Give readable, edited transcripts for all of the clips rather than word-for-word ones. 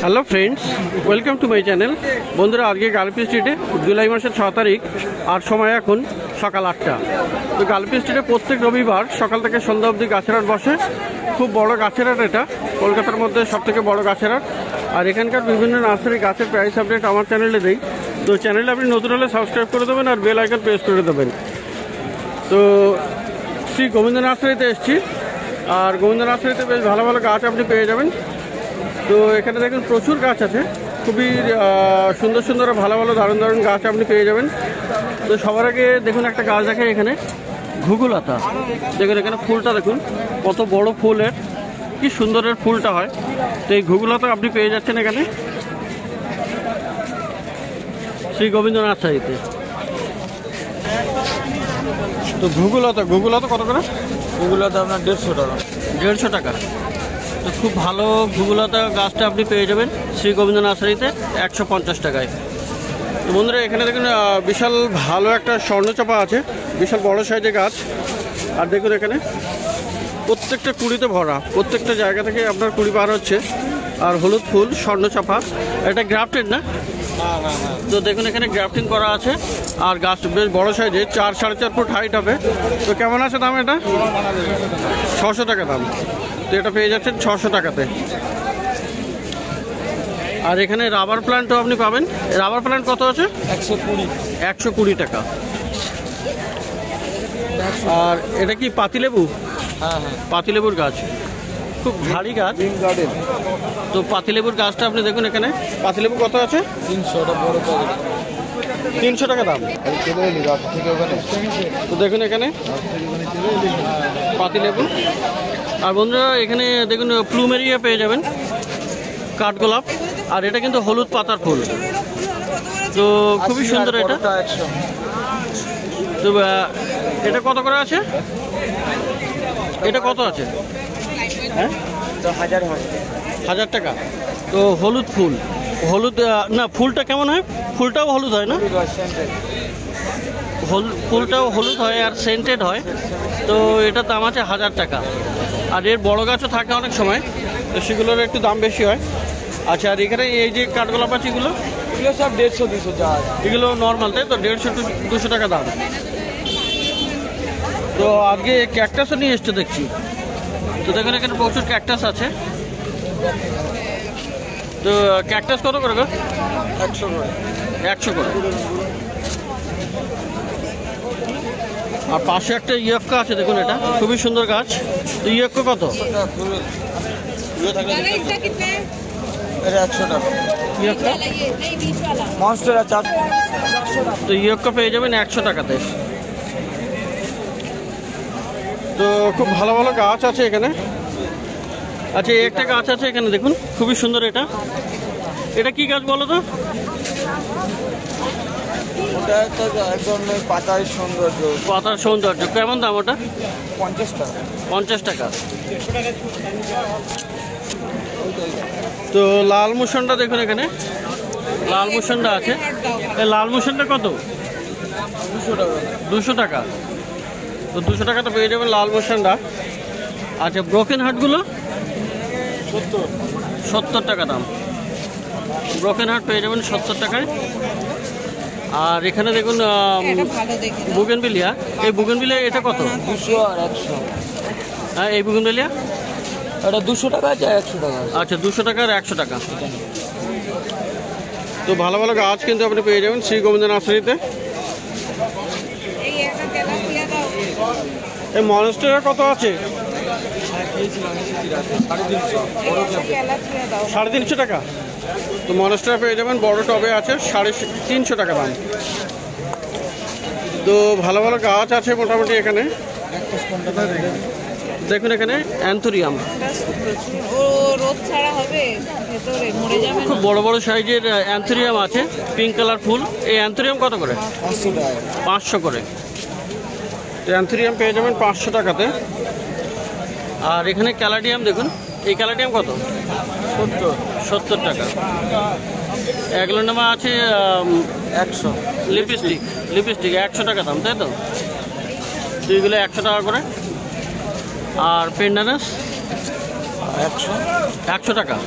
Hello friends, welcome to my channel. বন্ধুরা, আজকে গালপি স্ট্রিটে জুলাই মাসের 6 তারিখ আর সময় এখন সকাল 8টা। তো গালপি স্ট্রিটে প্রত্যেক রবিবার সকাল থেকে সন্ধ্যা অবধি গাছের হাট বসে। খুব বড় গাছের হাট এটা, কলকাতার মধ্যে সবথেকে বড় গাছের হাট। আর এখানকার বিভিন্ন নার্সারি গাছের প্রাইস আপডেট আমার চ্যানেলে দেই। তো চ্যানেলে আপনি নতুন হলে সাবস্ক্রাইব করে দেবেন আর বেল আইকন প্রেস করে দেবেন। তো শ্রী গোবিন্দ নার্সারিতে এসেছি, আর গোবিন্দ নার্সারিতে বেশ ভালো ভালো গাছ আপনি পেয়ে যাবেন। তো এখানে দেখুন প্রচুর গাছ আছে, খুবই সুন্দর সুন্দর ভালো ভালো দারুণ দারুণ গাছ আপনি পেয়ে যাবেন। তো সবার আগে দেখুন একটা গাছ দেখে, এখানে ঘুঘুলতা। দেখুন এখানে ফুলটা দেখুন কত বড় ফুলের, কি সুন্দরের ফুলটা হয়। তো এই ঘুঘুলতা আপনি পেয়ে যাচ্ছেন এখানে শ্রী গোবিন্দ নার্সারিতে। তো ঘুঘুলতা কত করে? ওগুলোতে আপনার 150 টাকা। 150 টাকা। তো খুব ভালো ঘুঘুলতা গাছটা আপনি পেয়ে যাবেন শ্রী গোবিন্দ নার্সারিতে 150 টাকায়। তো বন্ধুরা, এখানে দেখুন বিশাল ভালো একটা স্বর্ণচাপা আছে, বিশাল বড় সাইজের গাছ। আর দেখুন এখানে প্রত্যেকটা কুড়িতে ভরা, প্রত্যেকটা জায়গা থেকে আপনার কুড়ি বার হচ্ছে। আর হলুদ ফুল স্বর্ণচাপা, এটা গ্রাফটেড না? তো দেখুন এখানে গ্রাফটিং করা আছে। আর গাছ বেশ বড় সাইজের, 4-4.5 ফুট হাইট হবে। তো কেমন আছে দাম? এটা 600 টাকা দাম। তো এটা পেয়ে যাচ্ছেন 600 টাকাতে। আর এখানে রাবার প্ল্যান্টও আপনি পাবেন। রাবার প্ল্যান্ট কত আছে? 120 টাকা। আর এটা কি পাতিলেবু? হ্যাঁ, পাতিলেবুর গাছ, খুব ভারী গাছ। তো পাতিলেবুর গাছটা আপনি দেখুন এখানে। পাতিলেবু কত আছে? 300 টাকা দাম। তো দেখুন এখানে পাতিলেবু। আর বন্ধুরা, এখানে দেখুন প্লুমেরিয়া পেয়ে যাবেন, কাঠগোলাপ। আর এটা কিন্তু হলুদ পাতার ফুল, তো খুবই সুন্দর এটা। তো এটা কত করে আছে? এটা কত আছে? হ্যাঁ, 1000 টাকা। তো হলুদ ফুল, হলুদ না, ফুলটা কেমন হয়? ফুলটাও হলুদ হয় না? ফুলটাও হলুদ হয় আর সেন্টেড হয়। তো এটার দাম আছে 1000 টাকা। আর এর বড় গাছও থাকে অনেক সময়, তো সেগুলোর একটু দাম বেশি হয়। আচ্ছা, আর এখানে এই যে কাঠগোলাপ আছে, এগুলো সব 150-200 টাকা। এগুলো নর্মাল, তাই তো? 150-200 টাকা দাম। তো আজকে ক্যাকটাসও নিয়ে এসছে দেখছি। তো দেখুন এখানে প্রচুর ক্যাকটাস আছে। তো ক্যাকটাস কত করে? 100 করে। আর পাশে একটা ইয়েফকা আছে, দেখুন এটা খুবই সুন্দর গাছ। তো ইয়েফকা কত? 100 টাকা। ইয়েফকা মনস্টার আছে। তো ইয়েফকা পেয়ে যাবেন 100 টাকাতে। তো খুব ভালো ভালো গাছ আছে এখানে। আচ্ছা, একটা গাছ আছে এখানে দেখুন, খুবই সুন্দর। এটা কি গাছ বলো তো? ওটা তো একদম পাতার সৌন্দর্য। পাতার সৌন্দর্য। কেমন দাম ওটা? 50 টাকা। 50 টাকা। তো লাল মুসনটা দেখুন এখানে, লাল মুসনটা আছে। এই লাল মুসনটা কত? 200 টাকা। 200 টাকা। তো 200 টাকাতে পেয়ে যাবেন লাল মুসনটা। আচ্ছা, ব্রোকেন হার্টগুলো 70 টাকা দাম। ব্রোকেন হার্ট পেয়ে যাবেন 70 টাকায়। আর এখানে দেখুন বুগেনভিলিয়া। এই বুগেনভিলিয়া এটা কত? 200 আর 100। হ্যাঁ, এই বুগেনভিলিয়া এটা 200 টাকা আছে, 100 টাকা। আচ্ছা, 200 টাকা আর 100 টাকা। তো ভালো ভালো গাছ কিন্তু আপনি পেয়ে যাবেন শ্রী গোবিন্দ নার্সারিতে। এই মনস্টার কত আছে? 350 টাকা। তো মনস্টার পেয়ে যাবেন, বড় টবে আছে, 350 টাকা দাম। তো ভালো ভালো গাছ আছে মোটামুটি এখানে। দেখুন এখানে অ্যান্থোরিয়াম, খুব বড় বড় সাইজের অ্যান্থোরিয়াম আছে, পিঙ্ক কালার ফুল। এই অ্যান্থোরিয়াম কত করে? 500 করে। তো অ্যান্থোরিয়াম পেয়ে যাবেন 500 টাকাতে। আর এখানে ক্যালাডিয়াম দেখুন, এই ক্যালাডিয়াম কত? 70 টাকা। এগুলোনামা আছে 100। লিপস্টিক 100 টাকা দাম, তাই তো? দুইগুলো 100 টাকা করে। আর পেন্ডানাস 100 টাকা।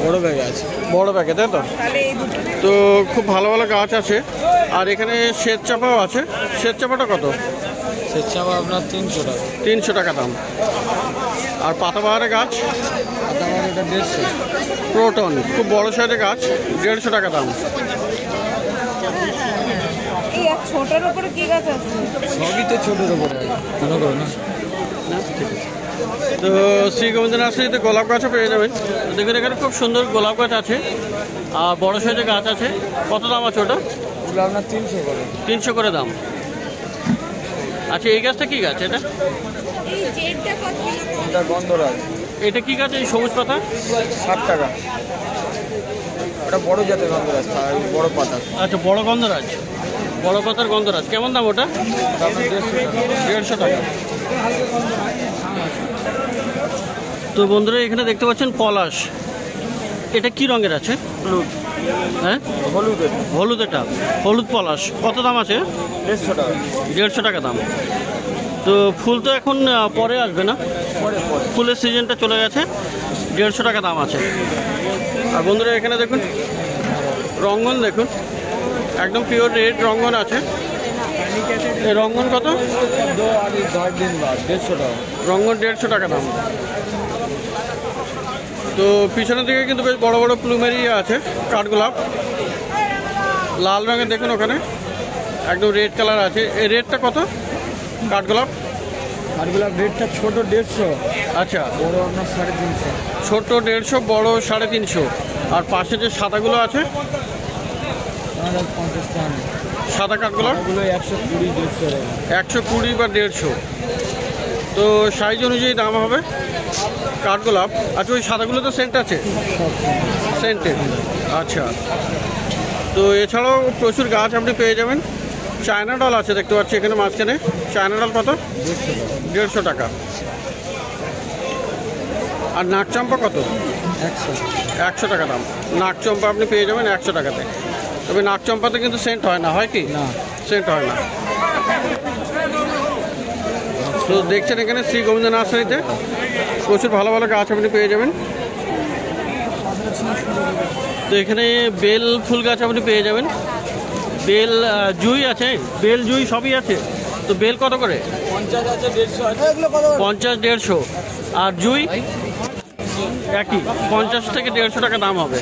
বড় ব্যাগে আছে। বড় ব্যাগে, তাই তো? তো খুব ভালো ভালো গাছ আছে। আর এখানে শ্বেত চাপাও আছে। শ্বেত চাপাটা কত? শ্বেত চাপা আপনার 300 টাকা। 300 টাকা দাম। আর পাতাবাহারের গাছ? পাতাবাহার এটা 150। প্রোটন খুব বড় সাইজের গাছ, 150 টাকা দাম। ছোটের উপরে কি গাছ আছে? সবই তো ছোটের উপরে মনে করো না। তো শ্রী গোবিন্দ নার্সারিতে গোলাপ গাছও পেয়ে যাবেন। দেখুন এখানে খুব সুন্দর গোলাপ গাছ আছে আর বড় সাইজের গাছ আছে। কত দাম আছে ওটা? ওগুলো আপনার 300 করে। 300 করে দাম। আচ্ছা, এই গাছটা কি গাছ? এটা এটা গন্ধরাজ। এটা কি গাছ? এই সবুজ পাতা? 60 টাকা। ওটা বড় জাতের গন্ধরাজ, বড় পাতা। আচ্ছা, বড় গন্ধরাজ, বড় পাতার গন্ধরাজ। কেমন দাম ওটা? ওটা আপনার 150 টাকা। তো বন্ধুরা এখানে দেখতে পাচ্ছেন পলাশ। এটা কি রঙের আছে? হলুদ। হ্যাঁ, হলুদ। হলুদ। এটা হলুদ পলাশ। কত দাম আছে? 150 টাকা। 150 টাকা দাম। তো ফুল তো এখন পরে আসবে না, পরে ফুলের সিজনটা চলে গেছে। 150 টাকা দাম আছে। আর বন্ধুরা এখানে দেখুন রঙ্গন, দেখুন একদম পিওর রেড রঙ্গন আছে। এই রঙ্গন কত? 10 দিন বাদ 150 টাকা। রঙ্গন 150 টাকা দাম। তো পিছনের দিকে কিন্তু বেশ বড় বড় প্লুমেরিয়া আছে, কাঠগোলাপ লাল রঙের। দেখুন ওখানে একদম রেড কালার আছে। এই রেডটা কত? কাঠগোলাপ কাঠগোলাপ রেটটা ছোট 150। আচ্ছা, বড় আপনার 350। ছোট 150, বড় 350। আর পাশে যে সাদাগুলো আছে? 50 টাকা। সাদা কাঠগোলাপ ওগুলো 120, 150 টাকা। 120 বা 150। তো সাইজ অনুযায়ী দাম হবে কাঠগোলাপ। আচ্ছা, ওই সাদাগুলো তো সেন্ট আছে? সেন্টেড। আচ্ছা, তো এছাড়াও প্রচুর গাছ আপনি পেয়ে যাবেন। চায়না ডল আছে দেখতে পাচ্ছি এখানে মাঝখানে। চায়না ডল কত? 150 টাকা। আর নাকচম্পা কত? 100 টাকা দাম। নাকচম্পা আপনি পেয়ে যাবেন 100 টাকাতে। তবে নাকচম্পাতে কিন্তু সেন্ট হয় না, হয় কি? না, সেন্ট হয় না। তো দেখছেন এখানে শ্রী গোবিন্দ নার্সারিতে প্রচুর ভালো ভালো গাছ আপনি পেয়ে যাবেন। তো এখানে বেল ফুল গাছ আপনি পেয়ে যাবেন। বেল জুই আছে, বেল জুই সবই আছে। তো বেল কত করে? 50 আছে, 150 আছে। 50, 150। আর জুই একই, 50 থেকে 150 টাকা দাম হবে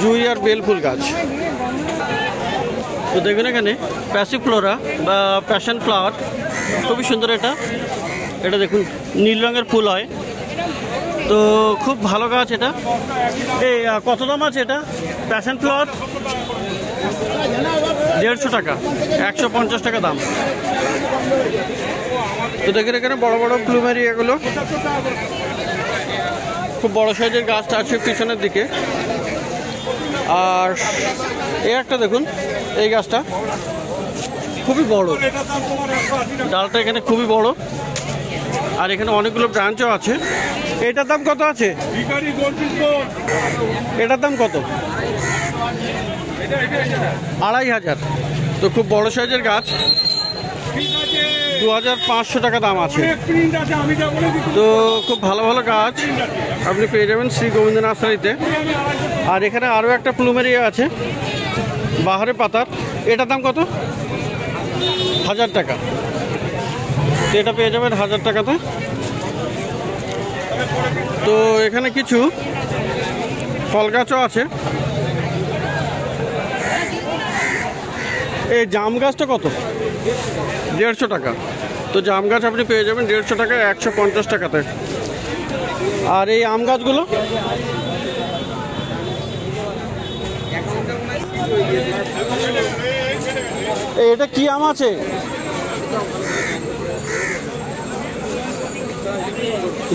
জুই আর বেল ফুল গাছ। তো দেখুন এখানে প্যাসিফ্লোরা বা প্যাশন ফ্লাওয়ার, খুবই সুন্দর। এটা দেখুন নীল রঙের ফুল হয়। তো খুব ভালো গাছ এটা। এই কত দাম আছে এটা? প্যাশন ফ্লাওয়ার 150 টাকা, 150 টাকা দাম। তো দেখুন এখানে বড় বড় প্লুমেরি, এগুলো খুব বড় সাইজের গাছটা আছে পিছনের দিকে। আর এই একটা দেখুন, এই গাছটা খুবই বড়, ডালটা এখানে খুবই বড়। আর এখানে অনেকগুলো ব্রাঞ্চও আছে। এটার দাম কত আছে? এটার দাম কত? 2500। তো খুব বড় সাইজের গাছ, 2500 টাকা দাম আছে। তো খুব ভালো ভালো গাছ আপনি পেয়ে যাবেন শ্রী গোবিন্দ নার্সারিতে। আর এখানে আরও একটা প্লুমেরিয়া আছে বাহারে পাতার। এটার দাম কত? 1000 টাকা। তো এটা পেয়ে যাবেন 1000 টাকাতে। তো এখানে কিছু ফল গাছও আছে। এই জাম গাছটা কত? 150 টাকা। তো জাম গাছ আপনি পেয়ে যাবেন 150 টাকায়, 150 টাকাতে। আর এই আম গাছগুলো? এটা কি আম আছে?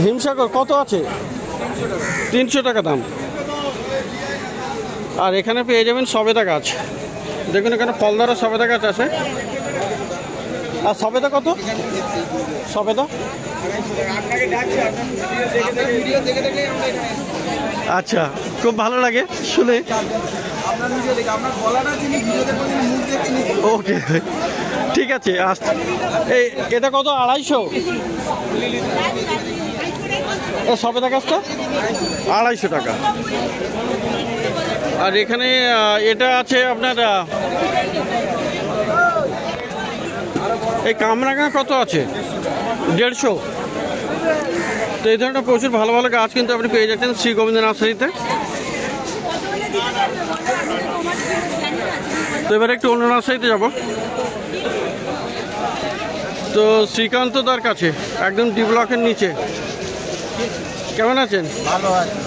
হিমসাগর কত আছে? 300 টাকা দাম। আর এখানে পেয়ে যাবেন সবেদা গাছ। দেখুন এখানে ফলদারা সবেদা গাছ আছে। আর সবেদা কত? সবেদা আচ্ছা, খুব ভালো লাগে শুনে। ওকে, ঠিক আছে। এই এটা কত? 250। সবেদা গাছটা 250 টাকা। আর এখানে এটা আছে আপনার এই কামরাঙা কত আছে? 150। তো এই ধরনের প্রচুর ভালো ভালো গাছ কিন্তু আপনি পেয়ে যাচ্ছেন শ্রী গোবিন্দ নার্সারিতে। তো এবারে একটু অন্য নার্সারিতে যাব। তো শ্রীকান্ত দার কাছে একদম ডি ব্লকের নিচে। কেমন আছেন? ভালো আছে।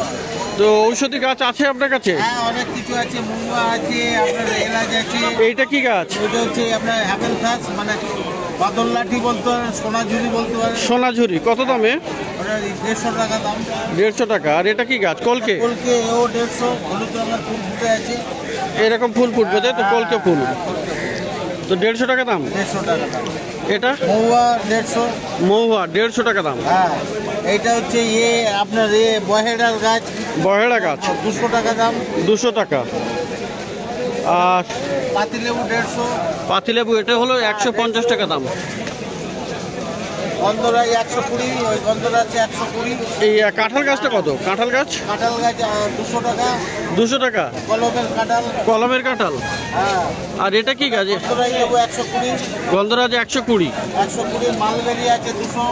তো ঔষধি গাছ আছে আপনার কাছে? হ্যাঁ, অনেক কিছু আছে। মুঙ্গা আছে, আপনার এলাচ আছে। এইটা কি গাছ? এটা হচ্ছে আপনার হ্যাপেল ঘাস, মানে বাদল লাঠি বলতে পারেন, সোনাঝুরি বলতে পারেন। সোনাঝুরি কত দামে? ওটা 150 টাকা দাম। 150 টাকা। আর এটা কি গাছ? কলকে? কলকে ও 150। হলুদ রঙের ফুল ফুটে আছে। এরকম ফুল ফুটবে তাই তো? কলকে ফুল। তো 150 টাকা দাম। 150 টাকা দাম। এটা মহুয়া 150। মহুয়া 150 টাকা দাম। হ্যাঁ, এইটা হচ্ছে আপনার বহেড়ার গাছ। বহেড়া গাছ 200 টাকা দাম। 200 টাকা। আর পাতিলেবু 150। পাতিলেবু এটা হলো 150 টাকা দাম। গন্ধরাজ 120। ওই গন্ধরাজ 120। এই কাঁঠাল গাছটা কত? কাঁঠাল গাছ? কাঁঠাল গাছ 200 টাকা। 200 টাকা। কলমের কাঁঠাল। কলমের কাঁঠাল। হ্যাঁ। আর এটা কি গাছ? গন্ধরাজ লেবু 120। গন্ধরাজ 120। 120। মালবেরি আছে 200।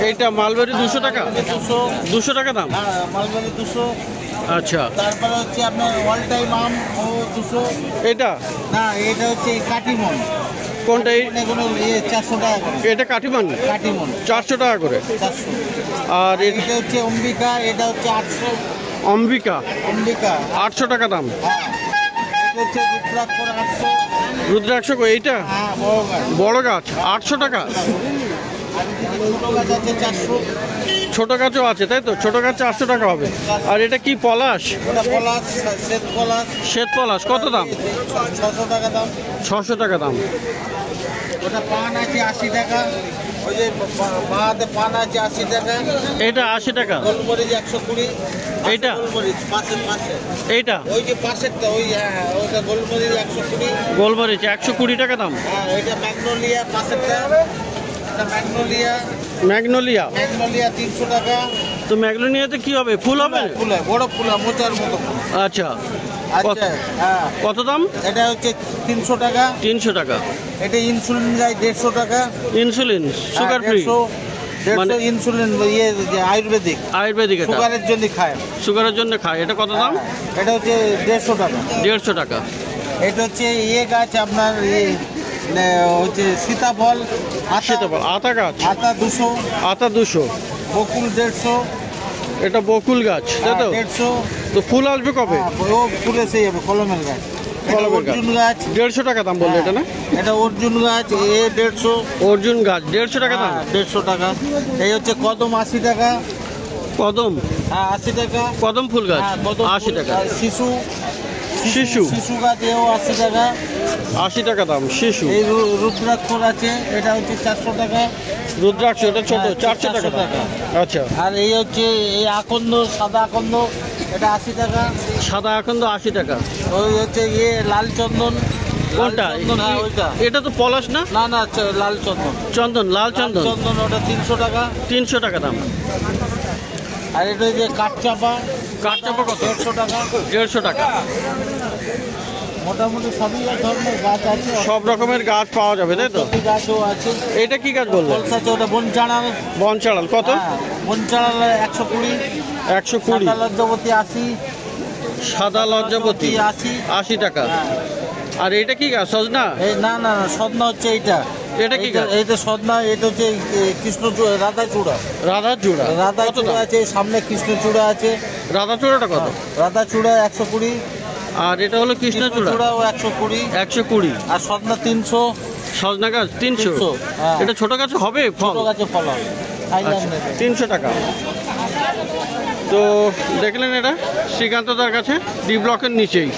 এইটা মালবেরি 200 টাকা। 200। 200 টাকা দাম। হ্যাঁ, মালবেরি 200। আচ্ছা। তারপরে হচ্ছে আপনার অল টাইম আম ও 200। এটা না, এটা হচ্ছে কাটিমন। কোনটা? এগুলো 400 টাকা করে। এটা কাঠিমান কাটিমন 400 টাকা করে। 400। আর এটা হচ্ছে অম্বিকা, এটা হচ্ছে 800। অম্বিকা অম্বিকা 800 টাকা দাম। হ্যাঁ। এটা হচ্ছে রুদ্রাক্ষ 800। রুদ্রাক্ষ এইটা হ্যাঁ, বড় গাছ। বড় গাছ 800 টাকা। আর ছোট গাছ আছে 400। ছোট গাছও আছে তাই তো? ছোট গাছ 400 টাকা হবে। আর এটা কি পলাশ? ওটা পলাশ, শ্বেত পলাশ। শ্বেত পলাশ কত দাম? 600 টাকা দাম। 600 টাকা দাম। ওটা পান আছে 80 টাকা। ওই যে বাঁধে পান আছে 80 টাকা। এটা 80 টাকা। গোলমরিচ 120। এইটা? গোলমরিচ পাশে। এইটা ওই যে পাশেরটা ওই, হ্যাঁ, ওটা গোলমরিচ 120। গোলমরিচ 120 টাকা দাম। হ্যাঁ, ওইটা ম্যাগনোলিয়া পাশেরটা। এটা ম্যাগনোলিয়া। ম্যাগনোলিয়া 300 টাকা। তো ম্যাগনোলিয়াতে কি হবে? ফুল হবে? ফুল হয়, বড় ফুল হয়, মোচার মতো ফুল। আচ্ছা। আচ্ছা, হ্যাঁ। কত দাম? এটা হচ্ছে 300 টাকা। 300 টাকা। এটা ইনসুলিন গাছ 150 টাকা। Insulin sugar free? 150 মানে ইনসুলিন যে আয়ুর্বেদিক। আয়ুর্বেদিক। এটা সুগারের জন্য খায়। সুগারের জন্য খায়। এটা কত দাম? এটা হচ্ছে 150 টাকা। 150 টাকা। এটা হচ্ছে গাছ আপনার হচ্ছে সীতাফল। সীতাফল আতা গাছ। আতা 200। আতা 200। বকুল 150। এটা বকুল গাছ তাই তো? 150। তো ফুল আসবে কবে? ও ফুল এসে যাবে। কলমের গাছ। কলমের গাছ অর্জুন গাছ 150 টাকা দাম বললো এটা না? এটা অর্জুন গাছ 150। অর্জুন গাছ 150 টাকা দাম। 150 টাকা। এই হচ্ছে কদম 80 টাকা। কদম? হ্যাঁ, 80 টাকা। কদম ফুল গাছ হ্যাঁ, কদম 80 টাকা। আর শিশু শিশু? শিশু গাছ এও 80 টাকা। 80 টাকা দাম শিশু। এই রুদ্রাক্ষ আছে, এটা হচ্ছে 400 টাকা। রুদ্রাক্ষ এটা ছোট হ্যাঁ, 400 টাকা 400 টাকা। আচ্ছা। আর এই হচ্ছে এই আকন্দ, সাদা আকন্দ, এটা 80 টাকা। সাদা আকন্দ 80 টাকা। ওই হচ্ছে লাল চন্দন। কোনটা? লাল চন্দন, হ্যাঁ, ওইটা। এটা তো পলাশ না? না না, লাল চন্দন। চন্দন, লাল চন্দন। চন্দন ওটা 300 টাকা। 300 টাকা দাম। আর এটা যে কাঠচাপা। কাঠচাপা কত? 150 টাকা। 150 টাকা। মোটামুটি সবই ধরনের গাছ আছে। সব রকমের গাছ পাওয়া যাবে তাই তো? সবই গাছও আছে। এটা কি গাছ বললেন? আছে ওটা বনচাঁড়াল। বনচাঁড়াল কত? বনচাঁড়াল 120। 120। সাদা লজ্জাবতী 80। সাদা লজ্জাবতী 80 টাকা। হ্যাঁ। আর এটা কি গাছ? সজনা? এই না না না, সদনা হচ্ছে এইটা। এটা কি গাছ? এইটা সদনা। এটা হচ্ছে রাধাচূড়া। রাধাচূড়া কত রাধাচূড়া দাম? আছে, সামনে কৃষ্ণচূড়া আছে। রাধাচূড়াটা কত? রাধাচূড়া 120। আর এটা হলো কৃষ্ণচূড়া? কৃষ্ণচূড়াও 120। 120। আর সদনা 300। সজনা গাছ 300। হ্যাঁ। এটা ছোট গাছ হবে ফল? ছোট গাছে ফল হয়। আচ্ছা, 300 টাকা। তো দেখলেন এটা শ্রীকান্তদার কাছে ডি ব্লকের নিচেই।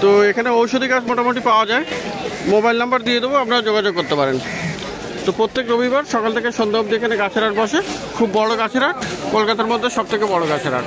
তো এখানে ঔষধি গাছ মোটামুটি পাওয়া যায়। মোবাইল নাম্বার দিয়ে দেবো, আপনারা যোগাযোগ করতে পারেন। তো প্রত্যেক রবিবার সকাল থেকে সন্ধ্যা অবধি এখানে গাছের হাট বসে। খুব বড় গাছের হাট, কলকাতার মধ্যে সব থেকে বড় গাছের হাট।